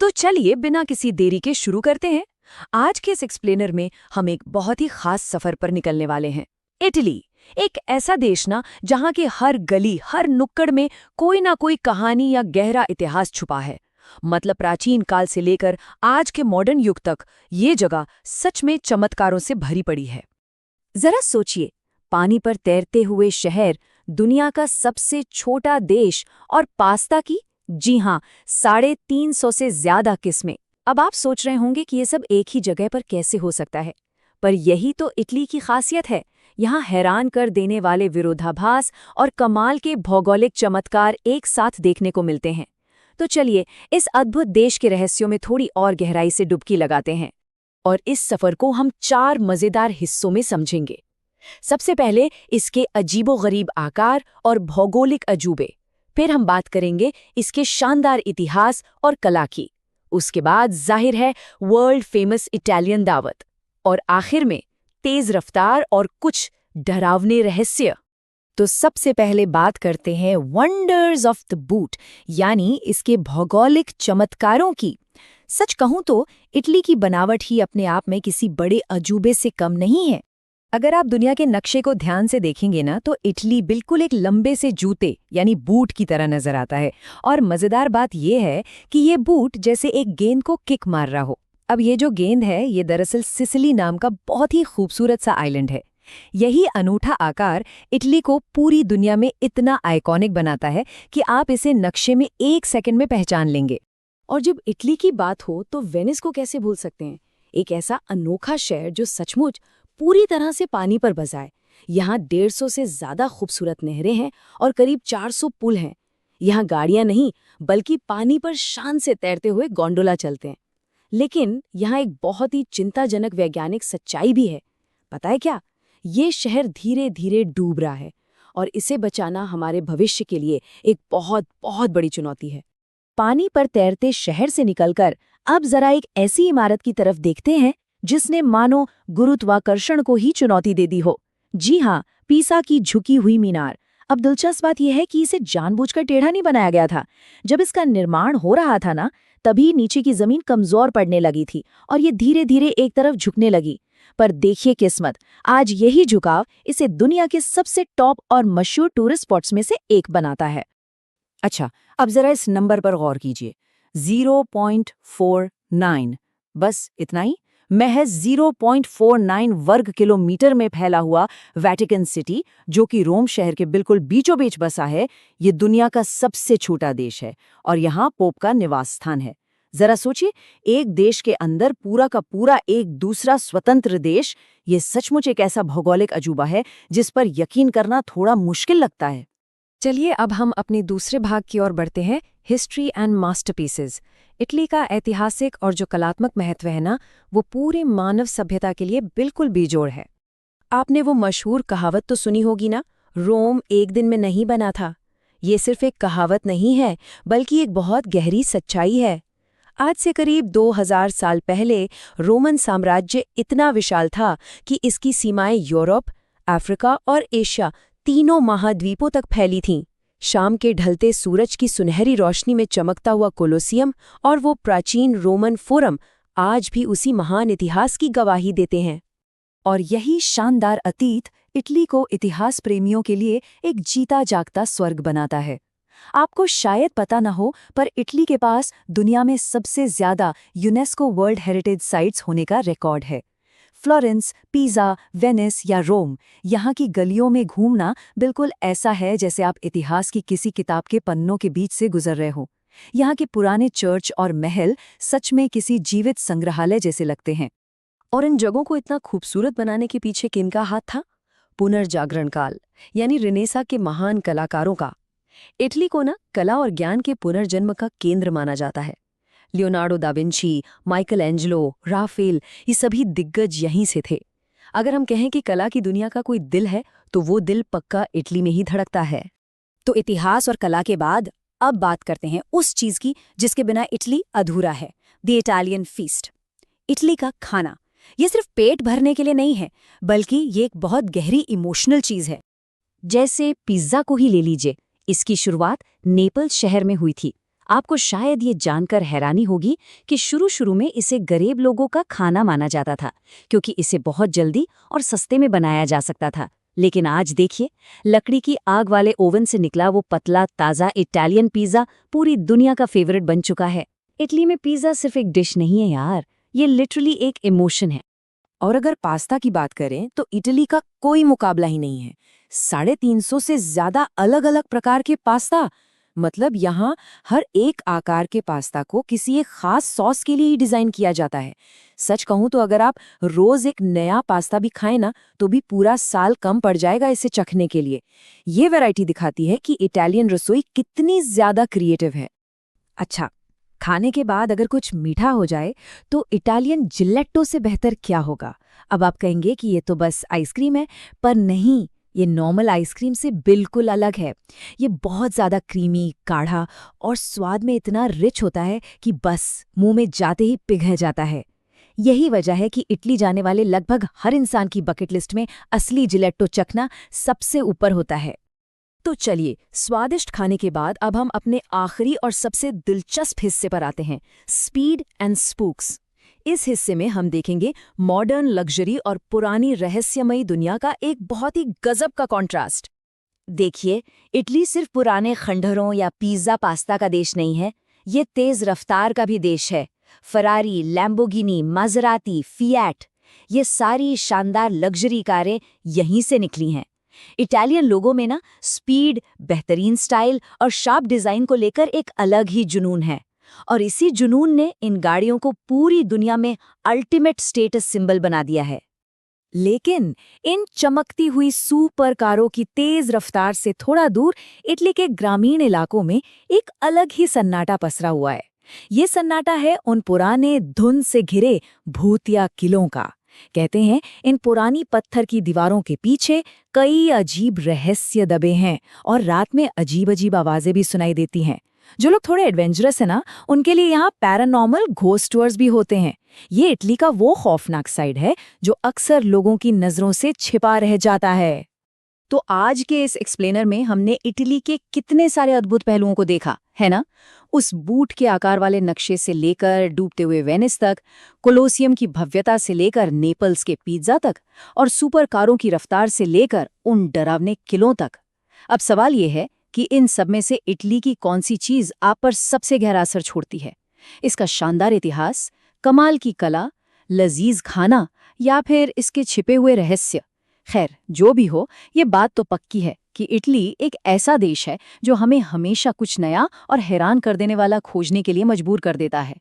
तो चलिए बिना किसी देरी के शुरू करते हैं। आज के इस एक्सप्लेनर में हम एक बहुत ही खास सफर पर निकलने वाले हैं। इटली, एक ऐसा देश ना जहां के हर गली, हर नुक्कड़ में कोई ना कोई कहानी या गहरा इतिहास छुपा है। मतलब प्राचीन काल से लेकर आज के मॉडर्न युग तक ये जगह सच में चमत्कारों से भरी पड़ी है। जरा सोचिए, पानी पर तैरते हुए शहर, दुनिया का सबसे छोटा देश और पास्ता की, जी हाँ, 350 से ज्यादा किस्में। अब आप सोच रहे होंगे कि ये सब एक ही जगह पर कैसे हो सकता है, पर यही तो इटली की खासियत है। यहाँ हैरान कर देने वाले विरोधाभास और कमाल के भौगोलिक चमत्कार एक साथ देखने को मिलते हैं। तो चलिए इस अद्भुत देश के रहस्यों में थोड़ी और गहराई से डुबकी लगाते हैं, और इस सफर को हम 4 मजेदार हिस्सों में समझेंगे। सबसे पहले इसके अजीबोगरीब आकार और भौगोलिक अजूबे, फिर हम बात करेंगे इसके शानदार इतिहास और कला की, उसके बाद जाहिर है वर्ल्ड फेमस इटालियन दावत, और आखिर में तेज रफ्तार और कुछ डरावने रहस्य। तो सबसे पहले बात करते हैं वंडर्स ऑफ द बूट, यानी इसके भौगोलिक चमत्कारों की। सच कहूं तो इटली की बनावट ही अपने आप में किसी बड़े अजूबे से कम नहीं है। अगर आप दुनिया के नक्शे को ध्यान से देखेंगे ना, तो इटली बिल्कुल एक लंबे से जूते यानी बूट की तरह नजर आता है। और मजेदार बात यह है कि ये बूट जैसे एक गेंद को किक मार रहा हो। अब ये जो गेंद है, ये दरअसल सिसिली नाम का बहुत ही खूबसूरत सा आइलैंड है। यही अनूठा आकार इटली को पूरी दुनिया में इतना आइकॉनिक बनाता है कि आप इसे नक्शे में 1 सेकंड में पहचान लेंगे। और जब इटली की बात हो तो वेनिस को कैसे भूल सकते हैं, एक ऐसा अनोखा शहर जो सचमुच पूरी तरह से पानी पर बसा है। यहाँ 150 से ज्यादा खूबसूरत नहरें हैं और करीब 400 पुल हैं। यहाँ गाड़ियां नहीं बल्कि पानी पर शान से तैरते हुए गोंडोला चलते हैं। लेकिन यहाँ एक बहुत ही चिंताजनक वैज्ञानिक सच्चाई भी है। पता है क्या? ये शहर धीरे धीरे डूब रहा है और इसे बचाना हमारे भविष्य के लिए एक बहुत बहुत बड़ी चुनौती है। पानी पर तैरते शहर से निकलकर अब जरा एक ऐसी इमारत की तरफ देखते हैं जिसने मानो गुरुत्वाकर्षण को ही चुनौती दे दी हो। जी हाँ, पीसा की झुकी हुई मीनार। अब दिलचस्प बात यह है कि इसे जानबूझकर टेढ़ा नहीं बनाया गया था। जब इसका निर्माण हो रहा था ना, तभी नीचे की जमीन कमजोर पड़ने लगी थी और ये धीरे धीरे एक तरफ झुकने लगी। पर देखिए किस्मत, आज यही झुकाव इसे दुनिया के सबसे टॉप और मशहूर टूरिस्ट स्पॉट्स में से एक बनाता है। अच्छा, अब जरा इस नंबर पर गौर कीजिए, 0.49। बस इतना ही। महज 0.49 वर्ग किलोमीटर में फैला हुआ वेटिकन सिटी, जो कि रोम शहर के बिल्कुल बीचों बीच बसा है, ये दुनिया का सबसे छोटा देश है और यहाँ पोप का निवास स्थान है। जरा सोचिए, एक देश के अंदर पूरा का पूरा एक दूसरा स्वतंत्र देश। ये सचमुच एक ऐसा भौगोलिक अजूबा है जिस पर यकीन करना थोड़ा मुश्किल लगता है। चलिए अब हम अपने दूसरे भाग की ओर बढ़ते हैं, हिस्ट्री एंड मास्टरपीसेस। इटली का ऐतिहासिक और जो कलात्मक महत्व है ना, वो पूरी मानव सभ्यता के लिए बिल्कुल बेजोड़ है। आपने वो मशहूर कहावत तो सुनी होगी ना, रोम एक दिन में नहीं बना था। ये सिर्फ एक कहावत नहीं है, बल्कि एक बहुत गहरी सच्चाई है। आज से करीब 2000 साल पहले रोमन साम्राज्य इतना विशाल था कि इसकी सीमाएं यूरोप, अफ्रीका और एशिया तीनों महाद्वीपों तक फैली थीं। शाम के ढलते सूरज की सुनहरी रोशनी में चमकता हुआ कोलोसियम और वो प्राचीन रोमन फोरम आज भी उसी महान इतिहास की गवाही देते हैं। और यही शानदार अतीत इटली को इतिहास प्रेमियों के लिए एक जीता जागता स्वर्ग बनाता है। आपको शायद पता न हो, पर इटली के पास दुनिया में सबसे ज्यादा यूनेस्को वर्ल्ड हेरिटेज साइट्स होने का रिकॉर्ड है। फ्लोरेंस, पिज़ा, वेनिस या रोम, यहाँ की गलियों में घूमना बिल्कुल ऐसा है जैसे आप इतिहास की किसी किताब के पन्नों के बीच से गुजर रहे हो। यहाँ के पुराने चर्च और महल सच में किसी जीवित संग्रहालय जैसे लगते हैं। और इन जगहों को इतना खूबसूरत बनाने के पीछे किनका हाथ था? पुनर्जागरण काल यानी रिनेसा के महान कलाकारों का। इटली को ना कला और ज्ञान के पुनर्जन्म का केंद्र माना जाता है। Leonardo da Vinci, Michael Angelo, Rafale, ये सभी दिग्गज यहीं से थे। अगर हम कहें कि कला की दुनिया का कोई दिल है, तो वो दिल पक्का इटली में ही धड़कता है। तो इतिहास और कला के बाद अब बात करते हैं उस चीज की जिसके बिना इटली अधूरा है, द इटालियन फीस्ट। इटली का खाना ये सिर्फ पेट भरने के लिए नहीं है, बल्कि ये एक बहुत गहरी इमोशनल चीज है। जैसे पिज्जा को ही ले लीजिए, इसकी शुरुआत नेपल्स शहर में हुई थी। आपको शायद ये जानकर हैरानी होगी कि शुरू-शुरू में इसे गरीब लोगों का खाना माना जाता था, क्योंकि इसे बहुत जल्दी और सस्ते में बनाया जा सकता था। लेकिन आज देखिए, लकड़ी की आग वाले ओवन से निकला वो पतला ताज़ा इटालियन पिज़्ज़ा पूरी दुनिया का फेवरेट बन चुका है। इटली में पिज़्ज़ा सिर्फ एक डिश नहीं है यार, ये लिटरली एक इमोशन है। और अगर पास्ता की बात करें तो इटली का कोई मुकाबला ही नहीं है। 350 से ज्यादा अलग अलग प्रकार के पास्ता, मतलब यहाँ हर एक आकार के पास्ता को किसी एक खास सॉस के लिए ही डिजाइन किया जाता है। सच कहूँ तो अगर आप रोज एक नया पास्ता भी खाएं ना, तो भी पूरा साल कम पड़ जाएगा इसे चखने के लिए। ये वैरायटी दिखाती है कि इटालियन रसोई कितनी ज्यादा क्रिएटिव है। अच्छा, खाने के बाद अगर कुछ मीठा हो जाए तो इटालियन जिलेट्टो से बेहतर क्या होगा? अब आप कहेंगे कि ये तो बस आइसक्रीम है, पर नहीं, ये नॉर्मल आइसक्रीम से बिल्कुल अलग है। ये बहुत ज़्यादा क्रीमी, गाढ़ा और स्वाद में इतना रिच होता है कि बस मुंह में जाते ही पिघल जाता है। यही वजह है कि इटली जाने वाले लगभग हर इंसान की बकेट लिस्ट में असली जिलेट्टो चखना सबसे ऊपर होता है। तो चलिए, स्वादिष्ट खाने के बाद अब हम अपने आखिरी और सबसे दिलचस्प हिस्से पर आते हैं, स्पीड एंड स्पूक्स। इस हिस्से में हम देखेंगे मॉडर्न लग्जरी और पुरानी रहस्यमयी दुनिया का एक बहुत ही गजब का कॉन्ट्रास्ट। देखिए, इटली सिर्फ पुराने खंडहरों या पिज़्ज़ा पास्ता का देश नहीं है, ये तेज रफ्तार का भी देश है। फरारी, लैम्बोर्गिनी, माज़राती, फिएट, ये सारी शानदार लग्जरी कारें यहीं से निकली हैं। इटालियन लोगों में ना स्पीड, बेहतरीन स्टाइल और शार्प डिजाइन को लेकर एक अलग ही जुनून है, और इसी जुनून ने इन गाड़ियों को पूरी दुनिया में अल्टीमेट स्टेटस सिंबल बना दिया है। लेकिन इन चमकती हुई सुपर कारों की तेज रफ्तार से थोड़ा दूर इटली के ग्रामीण इलाकों में एक अलग ही सन्नाटा पसरा हुआ है। ये सन्नाटा है उन पुराने धुंध से घिरे भूतिया किलों का। कहते हैं इन पुरानी पत्थर की दीवारों के पीछे कई अजीब रहस्य दबे हैं और रात में अजीब अजीब आवाजें भी सुनाई देती हैं। जो लोग थोड़े एडवेंचरस है ना, उनके लिए यहाँ पैरानॉर्मल घोस्ट टूर्स भी होते हैं। ये इटली का वो खौफनाक साइड है जो अक्सर लोगों की नजरों से छिपा रह जाता है। तो आज के इस एक्सप्लेनर में हमने इटली के कितने सारे अद्भुत पहलुओं को देखा है ना। उस बूट के आकार वाले नक्शे से लेकर डूबते हुए वेनिस तक, कोलोसियम की भव्यता से लेकर नेपल्स के पिज्जा तक, और सुपर कारों की रफ्तार से लेकर उन डरावने किलों तक। अब सवाल ये है कि इन सब में से इटली की कौन सी चीज आप पर सबसे गहरा असर छोड़ती है? इसका शानदार इतिहास, कमाल की कला, लजीज खाना, या फिर इसके छिपे हुए रहस्य? खैर, जो भी हो, ये बात तो पक्की है कि इटली एक ऐसा देश है जो हमें हमेशा कुछ नया और हैरान कर देने वाला खोजने के लिए मजबूर कर देता है।